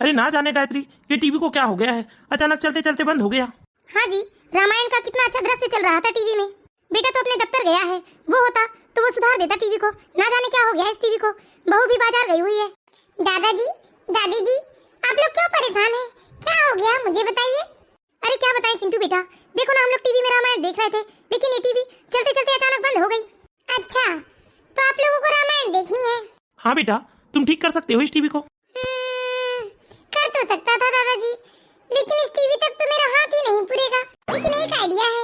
अरे ना जाने गायत्री, ये टीवी को क्या हो गया है, अचानक चलते चलते बंद हो गया। हाँ जी, रामायण का कितना अच्छा दृश्य चल रहा था टीवी में। बेटा तो अपने दफ्तर गया है, वो होता तो वो सुधार देता टीवी को। ना जाने क्या हो गया इस टीवी को। बहू भी बाजार गई हुई है। दादाजी, दादी जी, आप लोग क्यों परेशान हैं? क्या हो गया मुझे बताइए। अरे क्या बताएं चिंटू बेटा, देखो ना हम लोग टीवी में रामायण देख रहे थे, लेकिन ये टीवी चलते चलते अचानक बंद हो गई। अच्छा, तो आप लोगों को रामायण देखनी है? हाँ बेटा, तुम ठीक कर सकते हो इस टीवी को। कर तो सकता था दादाजी, लेकिन इस टीवी तक तो मेरा हाथ ही नहीं पुरेगा। लेकिन एक आइडिया है,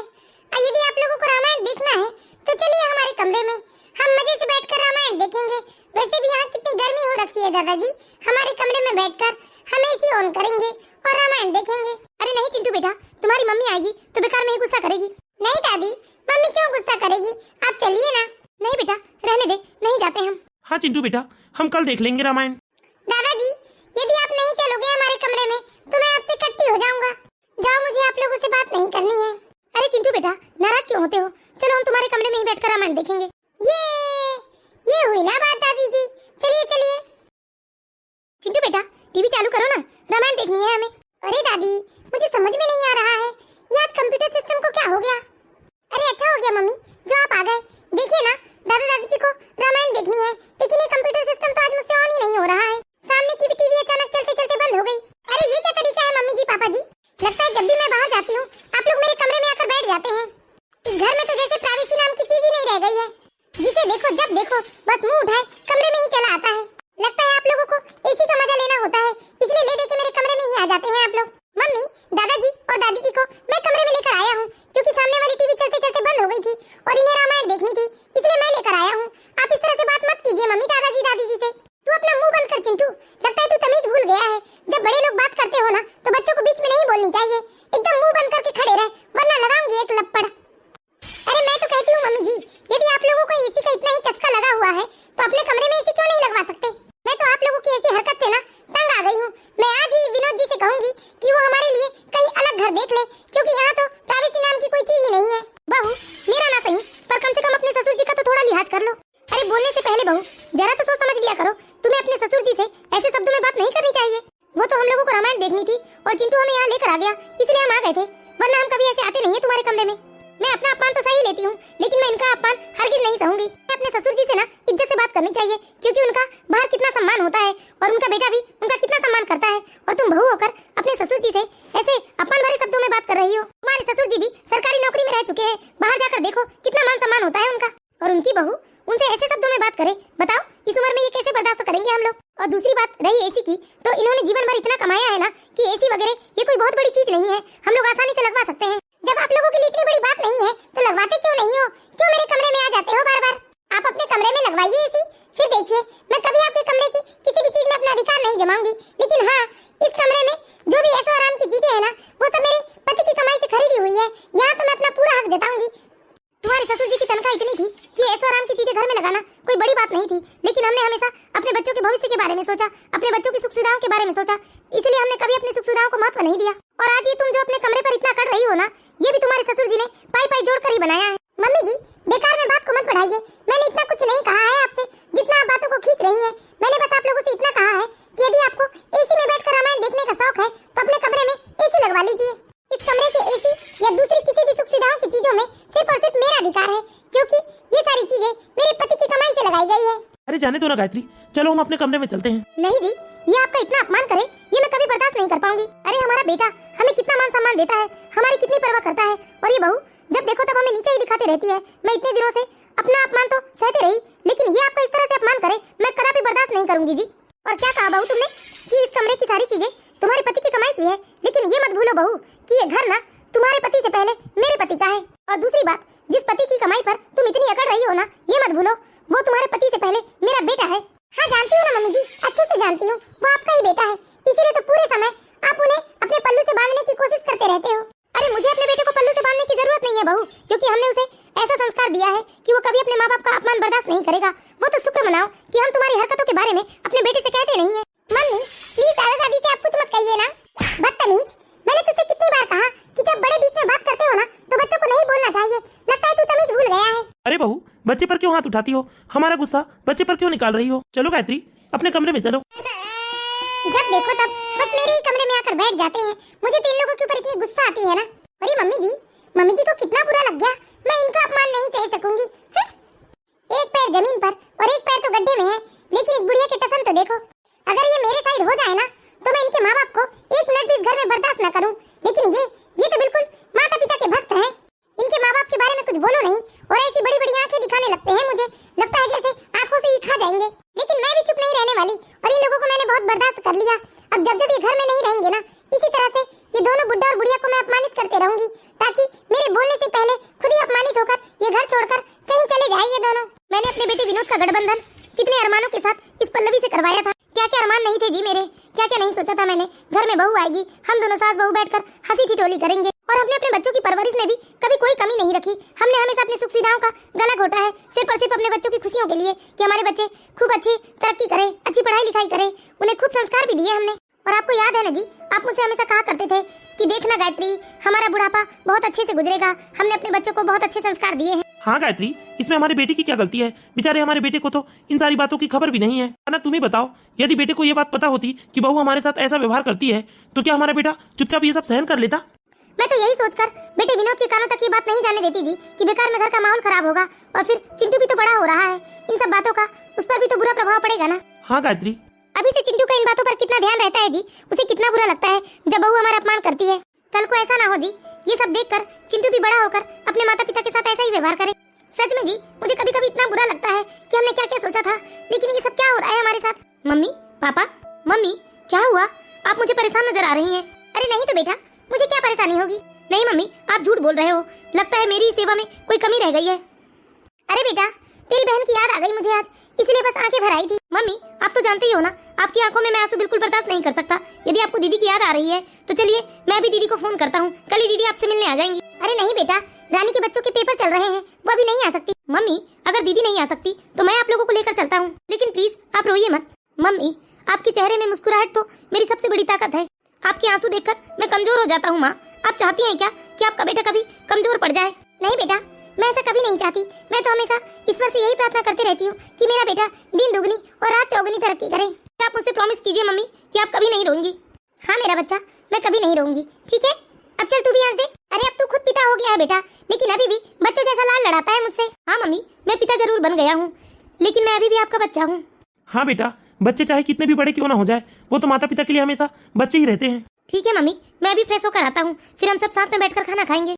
यदि आप लोगों को रामायण देखना है तो चलिए हमारे कमरे में, हम मजे से बैठकर रामायण देखेंगे। वैसे भी यहाँ कितनी गर्मी हो रखी है दादाजी, हमारे कमरे में बैठकर हम एसी ऑन करेंगे और रामायण देखेंगे। अरे नहीं चिंटू बेटा, तुम्हारी मम्मी आएगी तो बेकार में ही गुस्सा करेगी। नहीं दादी, मम्मी क्यों गुस्सा करेगी, आप चलिए ना। नहीं बेटा रहने दे, नहीं जाते हम। हाँ चिंटू बेटा, हम कल देख लेंगे रामायण। दादाजी, यदि आप नहीं चलोगे हमारे कमरे में तो मैं आपसे कट्टी हो जाऊंगा। जाओ, मुझे आप लोगों से बात नहीं करनी है। अरे चिंटू बेटा, नाराज क्यों होते हो? चलो हम तुम्हारे कमरे में ही बैठकर रामायण देखेंगे। ये हुई ना बात दादी जी, चलिए चलिए। चिंटू बेटा टीवी चालू करो ना, रामायण देखनी है हमें। अरे दादी, मुझे समझ में नहीं आ रहा है, ये आज कंप्यूटर सिस्टम को क्या हो गया? अरे अच्छा हो गया मम्मी जो आप आ गए। देखिए ना, दादा दादी जी को रामायण देखनी है, लेकिन ये कंप्यूटर सिस्टम तो आज मुझसे ऑन ही नहीं हो रहा है। सामने की भी टीवी अचानक चलते चलते बंद हो गई। अरे ये क्या तरीका है मम्मी जी पापा जी? लगता है जब भी मैं बाहर जाती हूँ आप लोग मेरे कमरे में आकर बैठ जाते हैं। इस घर में तो जैसे प्राइवेसी नाम की चीज ही नहीं रह गई है। जिसे देखो जब देखो बस मुंह उठाए कमरे में ही चला आता है। लगता है आप लोगों को एसी का मजा लेना होता है, इसलिए ले दे के मेरे कमरे में ही आ जाते हैं आप लोग। मम्मी, दादाजी और दादी जी को मैं कमरे में लेकर आया हूँ, क्योंकि सामने वाली टीवी चलते चलते बंद हो गई थी और इन्हें रामायण देखनी थी, इसलिए मैं लेकर आया हूँ। आप इस तरह से बात मत कीजिए मम्मी दादाजी दादी जी से। तू अपना मुंह बंद कर चिंटू, लगता है तू तमीज भूल गया है। जब बड़े लोग बात करते हो ना तो बच्चों को बीच में नहीं बोलनी चाहिए। एकदम मुंह बंद करके खड़े रहे, वरना लगाऊंगी एक लपड़। अरे मैं तो कहती हूँ मम्मी जी, यदि आप लोगों को एसी का इतना ही चस्का लगा हुआ है तो अपने कमरे में एसी क्यों नहीं लगवा सकते? मैं तो आप लोगों की ऐसी हरकत से ना तंग आ गई हूँ। मैं आज ही विनोद जी से कहूंगी कि वो हमारे लिए कहीं अलग घर देख ले, क्योंकि यहाँ तो प्राइवेसी नाम की कोई चीज ही नहीं है। बहू, मेरा ना सही पर कम से कम अपने ससुर जी का तो थोड़ा लिहाज कर लो। अरे बोलने से पहले बहू जरा तो सोच समझ लिया करो, तुम्हें अपने ससुर जी से ऐसे शब्दों में बात नहीं करनी चाहिए। वो तो हम लोगों को रामायण देखनी थी और चिंटू हमें यहाँ लेकर आ गया, इसलिए हम आ गए थे, वरना हम कभी ऐसे आते नहीं है तुम्हारे कमरे में। मैं अपना अपमान तो सही लेती हूँ, लेकिन मैं इनका अपमान हरगिज नहीं सहूंगी। अपने ससुर जी से ना इज्जत से बात करनी चाहिए, क्योंकि उनका बाहर कितना सम्मान होता है और उनका बेटा भी उनका कितना सम्मान करता है, और तुम बहू होकर अपने ससुर जी से ऐसे अपमान भरे शब्दों में बात कर रही हो। तुम्हारे ससुर जी भी सरकारी नौकरी में रह चुके हैं, बाहर जाकर देखो कितना मान सम्मान होता है उनका, और उनकी बहू उनसे ऐसे शब्दों में बात करे। बताओ इस उम्र में ये कैसे बर्दाश्त करेंगे हम लोग? और दूसरी बात रही एसी की, तो इन्होंने जीवन भर इतना कमाया है ना कि एसी वगैरह ये कोई बहुत बड़ी चीज नहीं है, हम लोग आसानी से लगवा सकते हैं। जब आप लोगों के लिए इतनी बड़ी बात नहीं है तो लगवाते क्यों नहीं हो? क्यों मेरे कमरे में आ जाते हो बार बार? आप अपने कमरे में लगवाइए एसी, फिर देखिए मैं कभी आपके कमरे की किसी भी चीज में अपना अधिकार नहीं जमाऊंगी। लेकिन हाँ, इस कमरे में जो भी ऐशो आराम की चीजें है ना, वो सब मेरे पति की कमाई से खरीदी हुई है। यहाँ तो मैं अपना पूरा हक जताऊंगी। तुम्हारे ससुर जी की तनख्वाह इतनी थी कि ऐशो आराम की चीजें घर में लगाना कोई बड़ी बात नहीं थी, लेकिन हमने हमेशा अपने बच्चों के भविष्य के बारे में सोचा, अपने बच्चों की सुख सुविधाओं के बारे में सोचा, इसलिए हमने कभी अपनी सुख सुविधाओं को महत्व नहीं दिया। और आज ये तुम जो अपने कमरे पर इतना कर रही हो ना, ये भी तुम्हारे ससुर जी ने पाई पाई जोड़ कर ही बनाया है। मम्मी जी, बेकार में बात को मत बढ़ाइए, मैंने इतना कुछ नहीं कहा है आपसे जितना आप बातों को खींच रही हैं। मैंने बस आप लोगों से इतना कहा है कि यदि आपको एसी में बैठकर रामायण देखने का शौक है तो अपने कमरे में एसी लगवा लीजिए। इस कमरे के एसी या दूसरी किसी भी सुख सुविधाओं की चीजों में सिर्फ और सिर्फ मेरा अधिकार है, क्योंकि ये सारी चीजें मेरे पति की कमाई से लगाई गई है। अरे जाने दो ना गायत्री, चलो हम अपने कमरे में चलते हैं। नहीं जी, ये आपका इतना अपमान करे ये मैं कभी बर्दाश्त नहीं कर पाऊंगी। अरे हमारा बेटा हमें कितना मान सम्मान देता है, हमारी कितनी परवाह करता है, और ये बहू जब देखो तब हमें नीचे ही दिखाती रहती है। मैं इतने दिनों से अपना अपमान तो सहते रही, लेकिन ये आपका इस तरह से अपमान करे मैं कदापि बर्दाश्त नहीं करूंगी जी। और क्या कहा बहू तुमने कि इस कमरे की सारी चीजें तुम्हारे पति की कमाई की है, लेकिन ये मत भूलो बहू कि ये घर ना तुम्हारे पति से पहले मेरे पति का है। और दूसरी बात, जिस पति की कमाई पर तुम इतनी अकड़ रही हो ना, ये मत भूलो वो तुम्हारे पति से पहले मेरा बेटा है। हाँ जानती हूँ ना मम्मी जी, अच्छे से जानती हूँ, वो आपका ही बेटा है, इसीलिए तो पूरे समय आप उन्हें अपने पल्लू से बांधने की कोशिश करते रहते हो। अरे मुझे अपने बेटे को पल्लू से बांधने की जरूरत नहीं है बहू, क्योंकि हमने उसे ऐसा संस्कार दिया है कि वो कभी अपने माँ बाप का अपमान बर्दाश्त नहीं करेगा। वो तो शुक्र मनाओ कि हम तुम्हारी हरकतों के बारे में अपने बेटे से कहते नहीं है। मम्मी प्लीज दादा दादी से आप कुछ मत कहिए ना, बदतमीज। मैंने तुझसे कितनी बार कहा कि जब बड़े बीच में बात करते हो ना तो बच्चों को नहीं बोलना चाहिए, लगता है तू तमीज भूल गया है। अरे बहू, बच्चे पर क्यों हाथ उठाती हो? हमारा गुस्सा बच्चे पर क्यों निकाल रही हो? चलो गायत्री अपने कमरे में चलो। जब देखो तब बस मेरे ही कमरे में आकर बैठ जाते हैं। मुझे तो इन लोगों के ऊपर इतनी गुस्सा आती है ना। अरे मम्मी जी को कितना बुरा लग गया। मैं इनका अपमान नहीं सह सकूंगी। एक पैर जमीन पर और एक पैर तो गड्ढे में है, लेकिन इस बुढ़िया की टसन तो देखो। अगर ये मेरे साइड हो जाए ना तो मैं इनके माँ बाप को एक मिनट भी इस घर में बर्दाश्त न करूं। लेकिन ये तो बिल्कुल माता पिता के भक्त हैं। इनके माँ बाप के बारे में कुछ बोलो नहीं और ऐसी बड़ी बड़ी आंखें दिखाने लगते हैं। मुझे लगता है जैसे आंखों से ही खा जाएंगे। लेकिन मैं भी चुप नहीं रहने वाली और इन लोगों को मैंने बहुत बर्दाश्त कर लिया। अब जब जब ये घर में नहीं रहेंगे ना, इसी तरह से ये दोनों बुड्ढा और बुढ़िया को मैं अपमानित करते रहूंगी, ताकि मेरे बोलने से पहले खुद ही अपमानित होकर ये घर छोड़कर कहीं चले जाए ये दोनों। मैंने अपने बेटे विनोद का गठबंधन कितने अरमानों के साथ इस पल्लवी से करवाया था। क्या क्या अरमान नहीं थे जी मेरे, क्या क्या नहीं सोचा था मैंने। घर में बहू आएगी, हम दोनों सास बहू बैठकर हंसी ठिठोली करेंगे। और हमने अपने बच्चों की परवरिश में भी कभी कोई कमी नहीं रखी। हमने हमेशा अपनी सुख सुविधाओं का गला घोटा है सिर्फ और सिर्फ अपने बच्चों की खुशियों के लिए, कि हमारे बच्चे खूब अच्छी तरक्की करें, अच्छी पढ़ाई लिखाई करें। उन्हें खूब संस्कार भी दिए हमने। और आपको याद है ना जी, आप मुझसे हमेशा कहा करते थे कि देखना गायत्री, हमारा बुढ़ापा बहुत अच्छे से गुजरेगा। हमने अपने बच्चों को बहुत अच्छे संस्कार दिए हैं। हाँ गायत्री, इसमें हमारे बेटे की क्या गलती है? बेचारे हमारे बेटे को तो इन सारी बातों की खबर भी नहीं है ना। तुम्हें बताओ, यदि बेटे को ये बात पता होती कि बहू हमारे साथ ऐसा व्यवहार करती है तो क्या हमारा बेटा चुपचाप ये सब सहन कर लेता? मैं तो यही सोचकर बेटे विनोद के कानों तक ये बात नहीं जाने देती जी कि बेकार में घर का माहौल खराब होगा। और फिर चिंटू भी तो बड़ा हो रहा है, इन सब बातों का उस पर भी तो बुरा प्रभाव पड़ेगा ना। हाँ गायत्री, अभी से चिंटू का इन बातों पर कितना ध्यान रहता है जी, उसे कितना बुरा लगता है जब बहू हमारा अपमान करती है। कल को ऐसा ना हो जी, ये सब देखकर चिंटू भी बड़ा होकर अपने माता पिता के साथ ऐसा ही व्यवहार करे। सच में जी, मुझे कभी कभी इतना बुरा लगता है कि हमने क्या क्या सोचा था, लेकिन ये सब क्या हो रहा है हमारे साथ। मम्मी, पापा, मम्मी क्या हुआ? आप मुझे परेशान नजर आ रही हैं। अरे नहीं तो बेटा, मुझे क्या परेशानी होगी? नहीं मम्मी, आप झूठ बोल रहे हो। लगता है मेरी सेवा में कोई कमी रह गई है। अरे बेटा, तेरी बहन की याद आ गई मुझे आज, इसलिए बस आंखें भर आई थी। मम्मी, आप तो जानते ही हो ना, आपकी आंखों में मैं आंसू बिल्कुल बर्दाश्त नहीं कर सकता। यदि आपको दीदी की याद आ रही है तो चलिए मैं भी दीदी को फोन करता हूँ, कल ही दीदी आपसे मिलने आ जाएंगी। अरे नहीं बेटा, रानी के बच्चों के पेपर चल रहे हैं, वो अभी नहीं आ सकती। मम्मी, अगर दीदी नहीं आ सकती तो मैं आप लोगों को लेकर चलता हूँ, लेकिन प्लीज आप रोइए मत। मम्मी, आपके चेहरे में मुस्कुराहट तो मेरी सबसे बड़ी ताकत है। आपके आंसू देखकर मैं कमजोर हो जाता हूँ। माँ, आप चाहती हैं क्या कि आपका बेटा कभी कमजोर पड़ जाए? नहीं बेटा, मैं ऐसा कभी नहीं चाहती। मैं तो हमेशा ईश्वर से यही प्रार्थना करती रहती हूँ कि मेरा बेटा दिन दुगनी और रात चौगुनी तरक्की करे। आप मुझसे प्रॉमिस कीजिए मम्मी कि आप कभी नहीं रोएंगी। हाँ मेरा बच्चा, मैं कभी नहीं रोऊंगी, ठीक है? अब चल तू भी हंस दे। अरे अब तू खुद पिता हो गया है बेटा, लेकिन अभी भी बच्चों जैसा लाड लड़ाता है मुझसे। हाँ मम्मी, मैं पिता जरूर बन गया हूँ, लेकिन मैं अभी भी आपका बच्चा हूँ। हाँ बेटा, बच्चे चाहे कितने भी बड़े क्यों ना हो जाए, वो तो माता पिता के लिए हमेशा बच्चे ही रहते हैं। ठीक है मम्मी, मैं अभी फ्रेश होकर आता हूँ, फिर हम सब साथ में बैठकर खाना खाएंगे।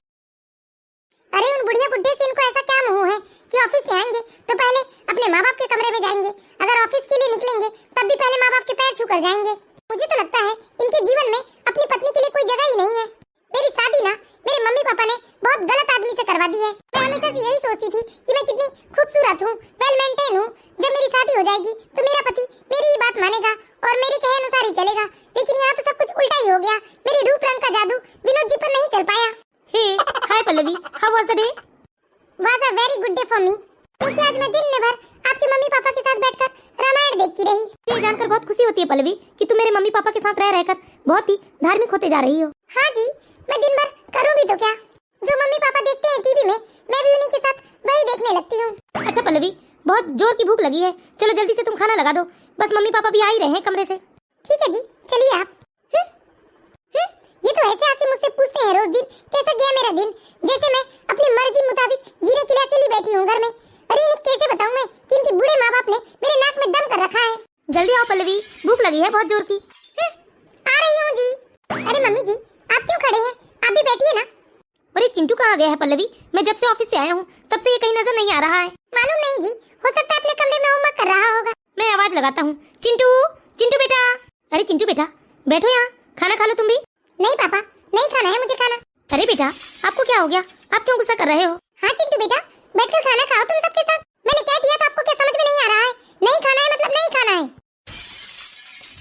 अरे उन बुढ़िया बुड्ढे से इनको ऐसा क्या मोह है कि ऑफिस से आएंगे तो पहले अपने माँ बाप के कमरे में जाएंगे, अगर ऑफिस के लिए निकलेंगे तब भी पहले माँ बाप के पैर छूकर जाएंगे। मुझे तो लगता है इनके जीवन में अपनी पत्नी के लिए कोई जगह ही नहीं है। मेरी शादी ना मेरे मम्मी पापा ने बहुत गलत आदमी से करवा दी है। मैं हमेशा से यही सोचती थी कि मैं कितनी खूबसूरत हूँ, वेल मेंटेन हूँ। जब मेरी शादी हो जाएगी तो मेरा पति मेरी ही बात मानेगा और मेरे कहे अनुसार ही चलेगा, लेकिन यहाँ तो सब कुछ उल्टा ही हो गया। मेरे रूप रंग का जादू विनोद जी पर नहीं चल पाया। Hey hi Pallavi, how was the day? Was a very good day for me, क्योंकि आज मैं दिन भर आपके मम्मी पापा के साथ बैठकर रामायण देखती रही। ये जानकर बहुत खुशी होती है पल्लवी कि तुम मेरे मम्मी पापा के साथ रह रहकर बहुत ही धार्मिक होते जा रही हो। हाँ जी, मैं दिन भर करूँ भी तो क्या, जो मम्मी पापा देखते हैं टीवी में मैं भी उन्हीं के साथ वही देखने लगती हूँ। अच्छा पल्लवी, बहुत जोर की भूख लगी है, चलो जल्दी से तुम खाना लगा दो, बस मम्मी पापा भी आ ही रहे हैं कमरे से। ठीक है जी, चलिए आप। ये तो ऐसे आके मुझसे पूछते हैं रोज दिन कैसा गया मेरा दिन, जैसे मैं अपनी मर्जी मुताबिक जीने के लिए अकेली बैठी हूँ घर में। अरे इन्हें कैसे बताऊँ मैं कि इनके बूढ़े माँ बाप ने मेरे नाक में दम कर रखा है। जल्दी आओ पल्लवी, भूख लगी है बहुत जोर की। आ रही हूँ जी। अरे मम्मी जी, आप क्यों खड़े हैं, आप भी बैठिए ना। अरे चिंटू कहाँ गया है पल्लवी? मैं जब से ऑफिस से आया हूँ तब से ये कहीं नजर नहीं आ रहा है। मालूम नहीं जी, हो सकता है अपने कमरे में होमवर्क कर रहा होगा। मैं आवाज लगाता हूँ, चिंटू, चिंटू बेटा। अरे चिंटू बेटा, बैठो यहाँ, खाना खा लो तुम भी। नहीं पापा, नहीं खाना है मुझे खाना। अरे बेटा, आपको क्या हो गया, आप क्यों गुस्सा कर रहे हो? हाँ चिंटू बेटा, बैठकर खाना खाओ तुम सबके साथ। मैंने क्या दिया था आपको, क्या समझ में नहीं आ रहा है? नहीं खाना है मतलब नहीं खाना है।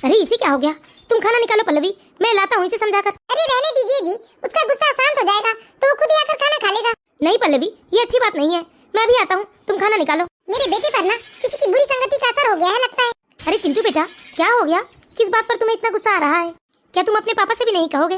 अरे इसे क्या हो गया, तुम खाना निकालो पल्लवी, मैं लाता हूँ इसे समझाकर। अरे रहने दीजिए जी, उसका गुस्सा शांत हो जाएगा तो वो खुद ही आकर खाना खा लेगा। नहीं पल्लवी, ये अच्छी बात नहीं है, मैं भी आता हूँ, तुम खाना निकालो। मेरे बेटे पर ना किसी की बुरी संगति का असर हो गया है लगता है। अरे चिंटू बेटा, क्या हो गया, किस बात पर तुम्हें इतना गुस्सा आ रहा है? क्या तुम अपने पापा से भी नहीं कहोगे?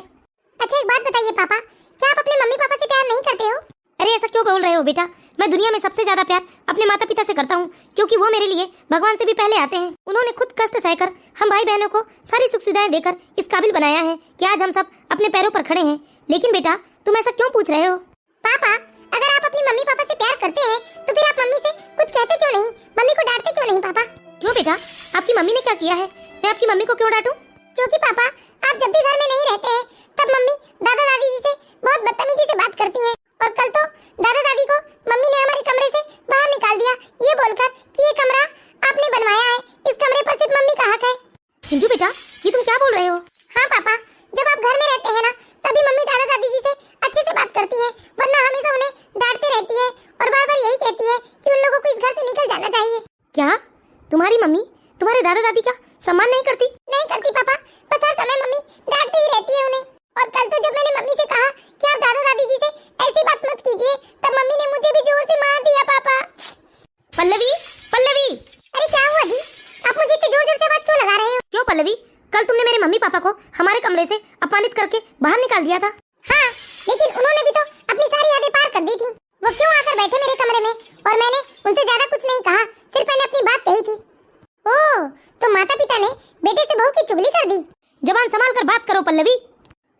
अच्छा एक बात बताइए पापा, क्या आप अपने मम्मी पापा से प्यार नहीं करते हो? अरे ऐसा क्यों बोल रहे हो बेटा? मैं दुनिया में सबसे ज्यादा प्यार अपने माता पिता से करता हूँ, क्योंकि वो मेरे लिए भगवान से भी पहले आते हैं। उन्होंने खुद कष्ट सहकर हम भाई बहनों को सारी सुख सुविधाएं देकर इस काबिल बनाया है कि आज हम सब अपने पैरों पर खड़े हैं। लेकिन बेटा तुम ऐसा क्यों पूछ रहे हो? पापा अगर आप अपनी मम्मी पापा से प्यार करते हैं तो फिर आप मम्मी से कुछ कहते क्यों नहीं? मम्मी को डांटते क्यों नहीं पापा? क्यों बेटा, आपकी मम्मी ने क्या किया है? मैं आपकी मम्मी को क्यों डांटूं? क्योंकि पापा आप जब भी घर में नहीं रहते हैं तब मम्मी दादा दादी जी से बहुत बदतमीजी से बात करती हैं। और कल तो दादा दादी को मम्मी ने हमारे कमरे से बाहर निकाल दिया ये बोलकर कि ये कमरा आपने बनवाया है, इस कमरे पर सिर्फ मम्मी का हक है। चिंटू बेटा ये तुम क्या बोल रहे हो? हाँ पापा, जब आप घर में रहते हैं ना तभी मम्मी दादा दादी जी से अच्छे से बात करती है, वरना हमेशा उन्हें डांटते रहती है और बार बार यही कहती है कि उन लोगों को इस घर से निकल जाना चाहिए। क्या तुम्हारी मम्मी तुम्हारे दादा दादी का सम्मान नहीं करती? नहीं करती पापा, बस हर समय मम्मी डांटती ही रहती है उन्हें। और कल तो जब मैंने मम्मी से कहा कि आप दादा दादी जी से ऐसी बात मत कीजिए तब मम्मी ने मुझे भी जोर से मार दिया पापा। पल्लवी पल्लवी, अरे क्या हुआ जी? आप मुझे इतने जोर जोर से आवाज क्यों लगा रहे हो? क्यों पल्लवी, कल तुमने मेरे मम्मी पापा को हमारे कमरे से अपमानित करके बाहर निकाल दिया था। हाँ, लेकिन उन्होंने भी तो अपनी सारी यादें पार कर दी थी। वो क्यों आकर बैठे मेरे कमरे में और मैंने उनसे ज्यादा कुछ नहीं कहा, सिर्फ मैंने अपनी बात कही थी। ओह, तो माता पिता ने बेटे से बहू की चुगली कर दी। जबान संभाल कर बात करो पल्लवी,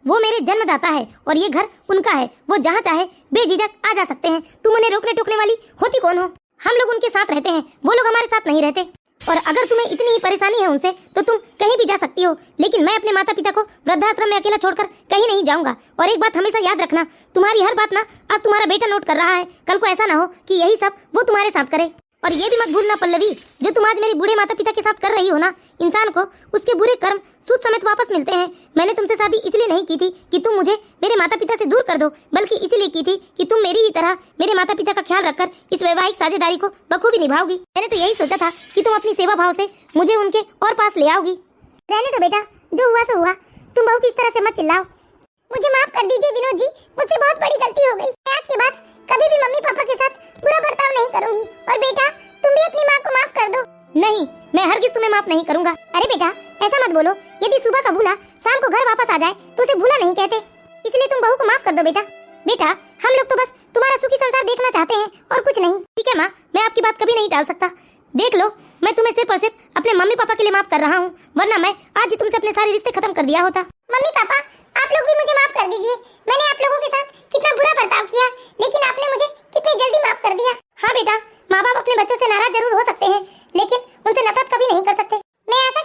वो मेरे जन्मदाता है और ये घर उनका है। वो जहाँ चाहे बेझिझक आ जा सकते हैं। तुम उन्हें रोकने टोकने वाली होती कौन हो? हम लोग उनके साथ रहते हैं, वो लोग हमारे साथ नहीं रहते। और अगर तुम्हें इतनी ही परेशानी है उनसे तो तुम कहीं भी जा सकती हो, लेकिन मैं अपने माता पिता को वृद्धाश्रम में अकेला छोड़कर कहीं नहीं जाऊंगा। और एक बात हमेशा याद रखना, तुम्हारी हर बात ना आज तुम्हारा बेटा नोट कर रहा है, कल को ऐसा ना हो कि यही सब वो तुम्हारे साथ करे। और ये भी मत भूलना पल्लवी, जो तुम आज मेरे बूढ़े माता पिता के साथ कर रही हो ना, इंसान को उसके बुरे कर्म सूद समेत वापस मिलते हैं। मैंने तुमसे शादी इसलिए नहीं की थी कि तुम मुझे मेरे माता पिता से दूर कर दो, बल्कि इसलिए की थी कि तुम मेरी ही तरह मेरे माता पिता का ख्याल रखकर इस वैवाहिक साझेदारी को बखूबी निभाओगी। मैंने तो यही सोचा था कि तुम अपनी सेवा भाव से मुझे उनके और पास ले आओगी। रहने दो बेटा, जो हुआ सो हुआ। तुम बहू की इस तरह से मत चिल्लाओ। मुझे माफ कर दीजिए विनोद जी, मुझसे बहुत बड़ी गलती हो गई। आज के बाद कभी भी मम्मी पापा के साथ बुरा बर्ताव नहीं करूंगी। और बेटा तुम भी अपनी माँ को माफ कर दो। नहीं, मैं हरगिज तुम्हें माफ नहीं करूंगा। अरे बेटा ऐसा मत बोलो, यदि सुबह का भूला शाम को घर वापस आ जाए तो उसे भूला नहीं कहते, इसलिए तुम बहू को माफ कर दो बेटा। बेटा हम लोग तो बस तुम्हारा सुखी संसार देखना चाहते हैं और कुछ नहीं। ठीक है माँ, मैं आपकी बात कभी नहीं टाल सकता। देख लो, मैं तुम्हें सिर्फ और सिर्फ अपने मम्मी पापा के लिए माफ कर रहा हूँ, वरना मैं आज ही तुमसे अपने सारे रिश्ते खत्म कर दिया होता। मम्मी पापा आप लोग भी मुझे माफ कर दीजिए। मैंने आप लोगों के साथ कितना बुरा बर्ताव किया, लेकिन आपने मुझे कितनी जल्दी माफ कर दिया। हाँ बेटा, माँ बाप अपने बच्चों से नाराज जरूर हो सकते हैं, लेकिन उनसे नफरत कभी नहीं कर सकते। मैं ऐसा